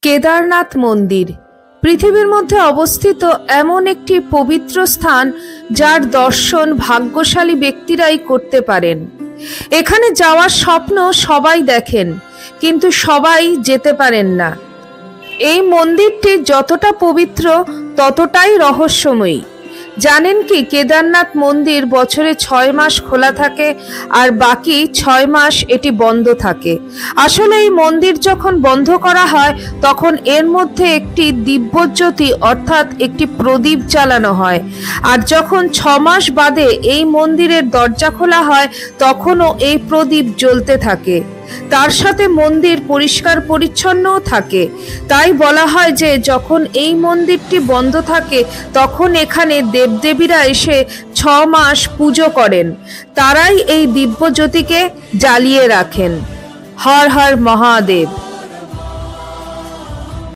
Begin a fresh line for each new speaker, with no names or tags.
কেদারনাথ মন্দির পৃথিবীর মধ্যে অবস্থিত এমন একটি পবিত্র স্থান যার দর্শন ভাগ্যশালী ব্যক্তিরাই করতে পারেন। এখানে যাওয়ার স্বপ্ন সবাই দেখেন, কিন্তু সবাই যেতে পারেন না। এই মন্দিরটি যতটা পবিত্র ততটাই রহস্যময়ী। জানেন কি, কেদারনাথ মন্দির বছরে 6 মাস খোলা থাকে আর বাকি 6 মাস এটি বন্ধ থাকে। আসলে এই মন্দির যখন বন্ধ করা হয় তখন এর মধ্যে একটি দিব্যজ্যোতি অর্থাৎ একটি প্রদীপ জ্বালানো হয়, আর যখন 6 মাস বাদে এই মন্দিরের দরজা খোলা হয় তখনও এই প্রদীপ জ্বলতে থাকে। তার সাথে মন্দির পরিষ্কার পরিচ্ছন্নও থাকে। তাই বলা হয় যে যখন এই মন্দিরটি বন্ধ থাকে তখন এখানে দেবদেবীরা এসে 6 মাস পুজো করেন। তারাই এই দিব্যজ্যোতিকে জ্বালিয়ে রাখেন। হর হর মহাদেব।